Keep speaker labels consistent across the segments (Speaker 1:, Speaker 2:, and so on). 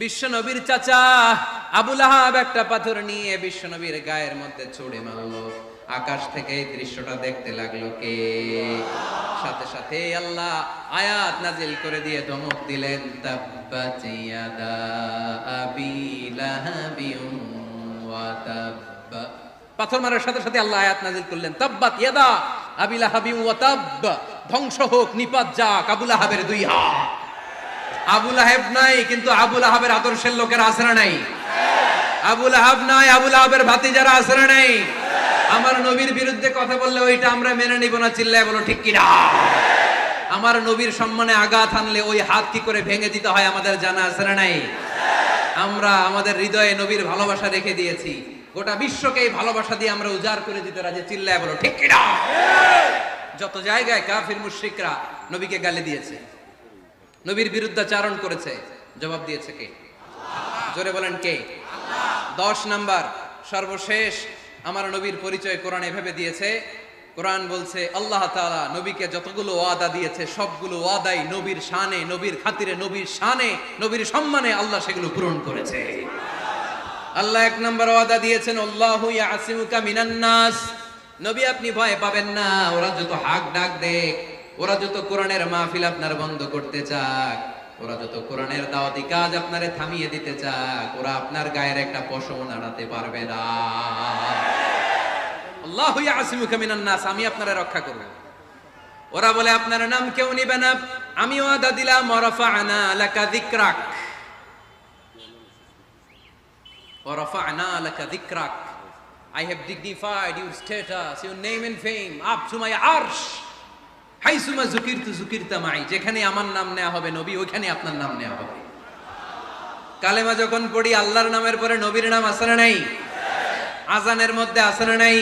Speaker 1: বিশ্বনবীর চাচা আবু লাহাব একটা পাথর নিয়ে বিশ্বনবীর গায়ের মধ্যে ছুঁড়ে মারলো। আকাশ থেকে এই দৃশ্যটা দেখতে লাগলো কে? সাথে সাথে আল্লাহ আয়াত নাজিল করে দিয়ে ধমক দিলেন, তাব্বাত ইয়াদা আবি লাহাবিন ওয়া তাব্ব। পাথর মারার সাথে সাথে আল্লাহ আয়াত নাজিল করলেন, তাব্বাত ইয়াদা আবি লাহাবিন ওয়া তাব্ব, ধ্বংস হোক, নিপাত যাক আবু লাহাবের দুই হাত। আবু লাহাব নাই, কিন্তু আবু লাহাবের আদর্শের লোকেরা আছে না নাই? আবু লাহাব নাই, আবু লাহাবের ভাতিজারা আছে না নাই? আমার নবীর বিরুদ্ধে কথা বললে ওইটা আমরা মেনে নিব না, চিল্লায় বলো ঠিক কিনা? আমার নবীর সম্মানে আঘাত আনলে ওই হাত কি করে ভেঙে দিতে হয় আমাদের জানা আছে না নাই? আমরা আমাদের হৃদয়ে নবীর ভালোবাসা রেখে দিয়েছি, গোটা বিশ্বকে এই ভালোবাসা দিয়ে আমরা উজাড় করে দিতে রাজি, চিল্লায় বলো ঠিক কিনা? যত জায়গায় কাফির মুশরিকরা নবীকে গালি দিয়েছে, নবীর বিরুদ্ধাচারণ করেছে, জবাব দিয়েছে কে? জোরে বলেন কে? 10 নাম্বার সর্বশেষ আমার নবীর পরিচয় কোরআন এভাবে দিয়েছে। কোরআন বলছে আল্লাহ তাআলা নবীকে যতগুলো ওয়াদা দিয়েছে সবগুলো ওয়াদাই নবীর শানে, নবীর খাতিরে, নবীর শানে, নবীর সম্মানে আল্লাহ সেগুলো পূরণ করেছে। আল্লাহ 1 নাম্বার ওয়াদা দিয়েছেন, আল্লাহু ইয়াসিমুকা মিনান নাস। নবী আপনি ভয় পাবেন না, ওরা যত হাক ডাক দেয়, ওরা যত কোরআনের মাহফিল আপনার বন্ধ করতে চাক, ওরা যত কোরআনের দাওয়াতি কাজ আপনারে থামিয়ে দিতে চাক, ওরা আপনার গায়ের একটা পশম নাড়াতে পারবে না। আল্লাহু ইয়াসিমুকা মিনান নাস, আমি আপনারে রক্ষা করব। ওরা বলে আপনার নাম কেউ নিবে না, আমি ওয়াদা দিলাম, ওয়ারাফা'না লাকা যিকরাক, ওয়ারাফা'না লাকা যিকরাক, I have dignified your status, your name and fame up to my arsh. হাইসুমা যুকিরতু যুকিরতা মাই, যেখানে আমার নাম নেওয়া হবে নবী, ওইখানে আপনার নাম নেওয়া হবে। কালেমা যখন পড়ি আল্লাহর নামের পরে নবীর নাম আছে না নাই? আজানের মধ্যে আছে না নাই?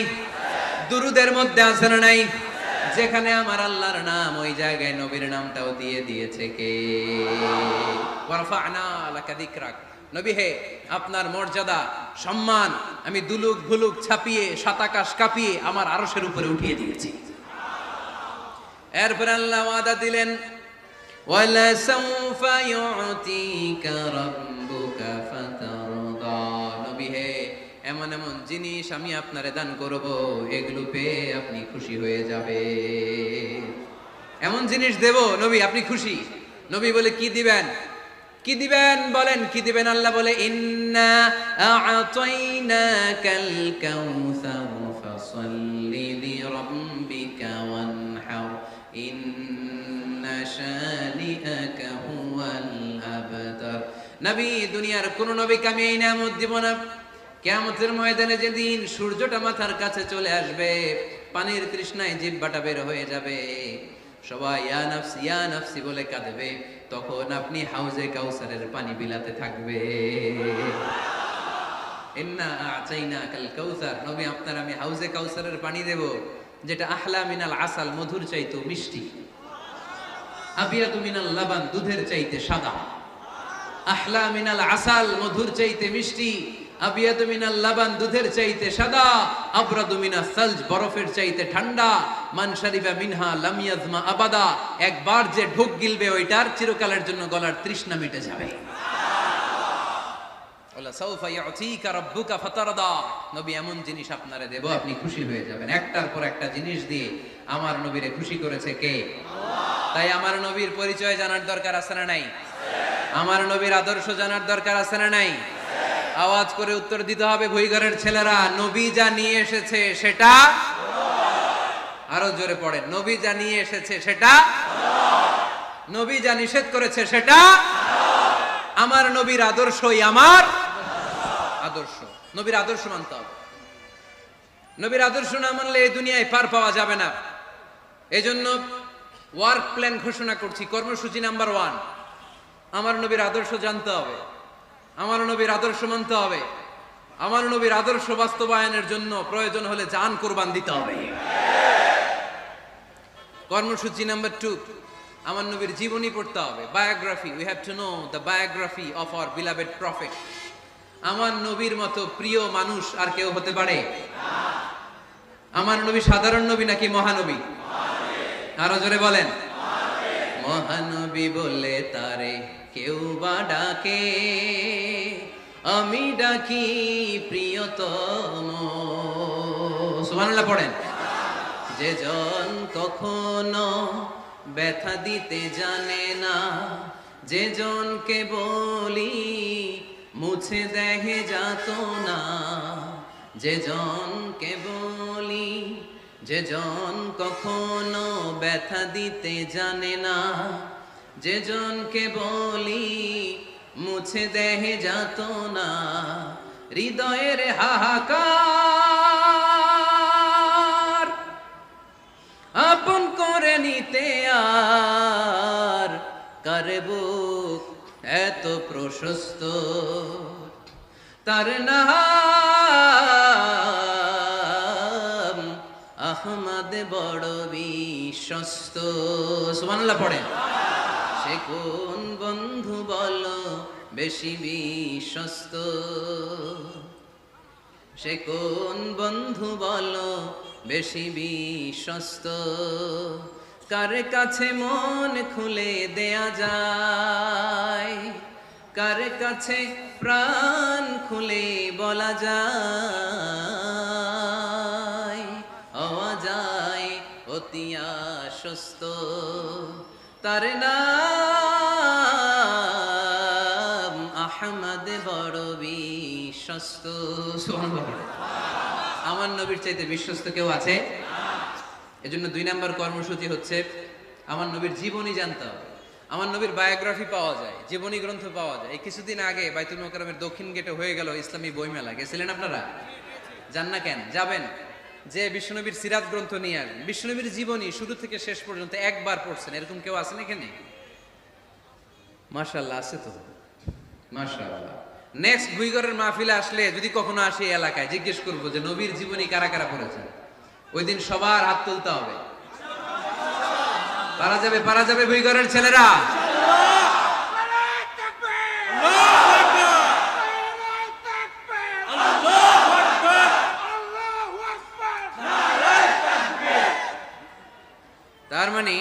Speaker 1: দুরুদের মধ্যে আছে না নাই? যেখানে আমার আল্লাহর নাম, ওই জায়গায় নবীর নামটাও দিয়ে দিয়েছে কে? ওয়ারফা'না লাকা যিকরাক। নবী হে, আপনার মর্যাদা সম্মান আমি দুলুক ভুলুক ছাপিয়ে, সাতাকাশ কাঁপিয়ে আমার আরশের উপরে উঠিয়ে দিয়েছি। এরপর আল্লাহ ওয়াদা দিলেন, ওয়ালা সাউফা ইউতিকা রাব্বুকা ফাতারদা। নবী হে, এমন এমন জিনিস আমি আপনারে দান করব, এগুলো পেয়ে আপনি খুশি হয়ে যাবে। এমন জিনিস দেব নবী আপনি খুশি। নবী বলে কি দিবেন? কি দিবেন বলেন, কি দিবেন? আল্লাহ বলে, ইন্না আ'তাইনাকাল কাউসার ফাসাল্লি লিরাব্বিকা ওয়ানহার ইন্না শানিআকা হুয়াল আবতার। নবী, দুনিয়ার কোন নবীকে আমি এই নিয়ামত দিব না। কিয়ামতের ময়দানে যেদিন সূর্যটা মাথার কাছে চলে আসবে, পানির তৃষ্ণায় জিহ্বাটা বের হয়ে যাবে, সবাই ইয়া নাফসি ইয়া নাফসি বলে কাঁদবে, তখন আপনি হাউজে কাউসারের পানি বিলাতে থাকবে। ইন্না আ'তাইনাকাল কাউসার, নবী আপনার আমি হাউজে কাউসারের পানি দেব, যেটা আহলা মিনাল আসাল, মধুর চাইতে মিষ্টি, আবিয়াদু মিনাল লাবান, দুধের চাইতে সাদা। আহলা মিনাল আসাল, মধুর চাইতে মিষ্টি, আবিয়াদু মিনাল লাবান, দুধের চাইতে সাদা, আবরাদু মিনাস সালজ, বরফের চাইতে ঠান্ডা। মান শারিবা মিনহা লাম ইয়াজমা আবাদা, একবার যে ঢোক গিলবে ওইটার চিরকালের জন্য গলার তৃষ্ণা মিটে যাবে। ওয়ালা সাউফা ইউতিকা রাব্বুকা ফাতারদা। নবী এমন জিনিস আপনারে দেব, আপনি খুশি হয়ে যাবেন। একটার পর একটা জিনিস দিয়ে আমার নবীরে খুশি করেছে কে? আল্লাহ। তাই আমার নবীর পরিচয় জানার দরকার আছে না নাই? আমার নবীর আদর্শ জানার দরকার আছে না নাই? আওয়াজ করে উত্তর দিতে হবে ভুইঘরের ছেলেরা, নবী যা নিয়ে এসেছে সেটা, আরো জোরে পড়েন, নবী যা নিয়ে এসেছে সেটা, নবী যা নিষেধ করেছে সেটা, আমার নবীর আদর্শই আমার আদর্শ। নবীর আদর্শ মানতে হবে। নবীর আদর্শ না মানলে এই দুনিয়ায় পার পাওয়া যাবে না। এজন্য ওয়ার্ক প্ল্যান ঘোষণা করছি, কর্মসূচি নাম্বার 1, আমার নবীর আদর্শ জানতে হবে, আমার নবীর আদর্শ মানতে হবে, আমার নবীর আদর্শ বাস্তবায়নের জন্য প্রয়োজন হলে জান কুরবান দিতে হবে। কর্মসূচি নাম্বার 2, আমার নবীর জীবনী পড়তে হবে, biography. We have to know the biography of our beloved prophet. আমার নবীর মতো প্রিয় মানুষ আর কেউ হতে পারে? আমার নবী সাধারণ নবী নাকি মহানবী? আরো জোরে বলেন। মহানবী বলে তারে কেউ বা ডাকে, আমি ডাকি প্রিয়তম। সুবহানাল্লাহ পড়েন। যে জন কখনো ব্যথা দিতে জানে না, যে জনকে বলি মুছে দেখে যাত না, যে জনকে বলি, যে জন কখনো ব্যথা দিতে জানে না, যে জনকে বলি মুছে দেখে যাত না, হৃদয়ের হাহাকার আপন করে নিতে আর কারে বুক এত প্রশস্ত, তার নাম আহমদ বড় বিশ্বস্ত। সুবহানাল্লাহ পড়েন। সে কোন বন্ধু বলো বেশি বিশ্বস্ত, সে কোন বন্ধু বলো বেশি বিশ্বস্ত, কার কাছে মন খুলে দেয়া যায়, কার কাছে প্রাণ খুলে বলা যায়, হওয়া যায় অতি আশ্বস্ত, তার নাম আহমদ বড় বিশ্বস্ত। আমার নবীর চাইতে বিশ্বস্ত কেউ আছে? এজন্য 2 নম্বর কর্মসূচি হচ্ছে আমার নবীর জীবনী জানতে হবে। আমার নবীর বায়োগ্রাফি পাওয়া যায়, জীবনী গ্রন্থ পাওয়া যায়। এই কিছুদিন আগে বাইতুল মোকাররমের দক্ষিণ গেটে হয়ে গেল ইসলামী বইমেলা। গেছিলেন আপনারা? যান না কেন? যাবেন। যে বিশ্বনবীর সিরাত গ্রন্থ নিয়ে আসবেন, বিশ্বনবীর জীবনী শুরু থেকে শেষ পর্যন্ত একবার পড়ছেন, এরকম কেউ আছেন এখানে? মাশাআল্লাহ, আছে তো, মাশাআল্লাহ। নেক্সট গুইগরের মাহফিলে আসলে যদি কখনো আসি এই এলাকায়, জিজ্ঞেস করবো যে নবীর জীবনী কারা কারা পড়েছেন। ওই দিন সবার হাত তুলতে হবে। পারা যাবে, পারা যাবে গুইগরের ছেলেরা? তার মানে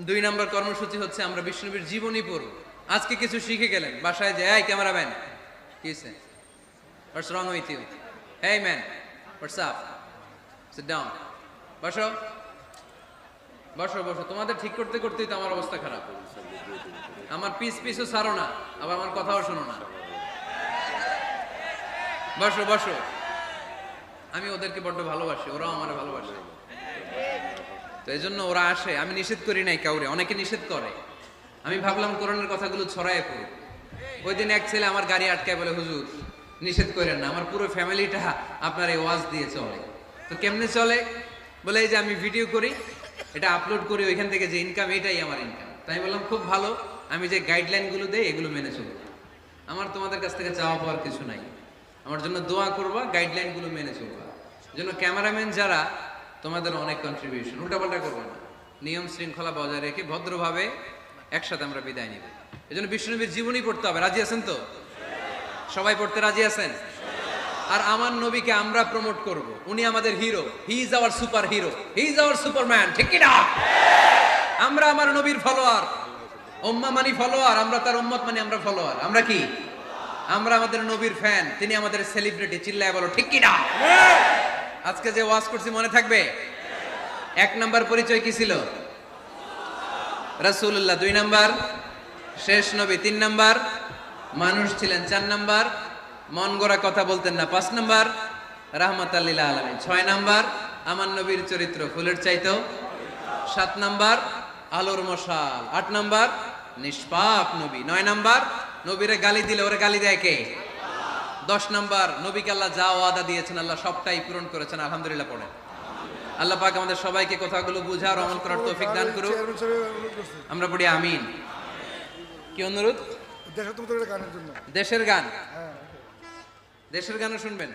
Speaker 1: 2 নম্বর কর্মসূচি হচ্ছে আমরা বিশ্বনবীর জীবনী পড়ব। আজকে কিছু শিখে গেলেন, বাসায় যায়, এই ক্যামেরাম্যান কি হইছে? What's wrong with you? Hey man, what's up? Sit down. বসো বসো বসো। তোমাদের ঠিক করতে করতেই তো আমার অবস্থা খারাপ। আমার পিছও ছাড়ো না, আবার আমার কথাও শোনো না। বসো বসো। আমি ওদেরকে বড্ড ভালোবাসি, ওরাও আমার ভালোবাসে, তো এই জন্য ওরা আসে। আমি নিষেধ করি নাই কাউরে, অনেকে নিষেধ করে। আমি ভাবলাম কোরআনের কথাগুলো ছড়ায় পড়ি। ওই দিন এক ছেলে আমার গাড়ি আটকায় বলে, হুজুর নিষেধ করেন না, আমার পুরো ফ্যামিলিটা আপনার এই ওয়াজ দিয়ে চলে। তো কেমনে চলে? বলে এই যে আমি ভিডিও করি, এটা আপলোড করি, ওইখান থেকে যে ইনকাম, এটাই আমার ইনকাম। তাই বললাম খুব ভালো, আমি যে গাইডলাইনগুলো দেই এগুলো মেনে চলবো। আমার তোমাদের কাছ থেকে চাওয়া পাওয়ার কিছু নাই, আমার জন্য দোয়া করবা, গাইডলাইনগুলো মেনে চলবা। জন্য ক্যামেরাম্যান যারা, তোমাদের অনেক কন্ট্রিবিউশন, উল্টাপাল্টা করবো না, নিয়ম শৃঙ্খলা বজায় রেখে ভদ্রভাবে একসাথে আমরা বিদায় নিব। এই জন্য বিশ্বনবীর জীবনী পড়তে হবে। রাজি আছেন তো? সবাই পড়তে রাজি আছেন? আর আমার নবীকে আমরা প্রমোট করব, উনি আমাদের hero, he is our super hero, he is our Superman. ঠিক কি না? আমরা আমার নবীর ফলোয়ার, উম্মাহ মানি ফলোয়ার, আমরা তার উম্মত মানি আমরা ফলোয়ার। আমরা কি? আমরা আমাদের নবীর ফ্যান, তিনি আমাদের সেলিব্রিটি। চিল্লায় বলো ঠিক কি না? আজকে যে ওয়াজ করছি মনে থাকবে? 1 নাম্বার পরিচয় কি ছিল? রাসূলুল্লাহ। 2 নাম্বার শেষ নবী। 3 নাম্বার মানুষ ছিলেন। 4 নাম্বার মন গড়া কথা বলতেন না। 5 নাম্বার রাহমাতাল লিল আলামিন। 6 নাম্বার আমার নবীর চরিত্র ফুলের চাইতেও। 7 নাম্বার আলোর মশাল। 8 নাম্বার নিষ্পাপ নবী। 9 নাম্বার নবীরে গালি দিলে ওরে গালি দেয় কে? 10 নাম্বার নবীকে আল্লাহ যা ওয়াদা দিয়েছেন আল্লাহ সবটাই পূরণ করেছেন। আলহামদুলিল্লাহ পড়েন। আল্লাহ পাক আমাদের সবাইকে কথাগুলো বুঝার, আমল করার তৌফিক দান করুক। আমরা পড়ি আমিন। কি অনুরোধ? দেশের গান, দেশের গানও শুনবেন।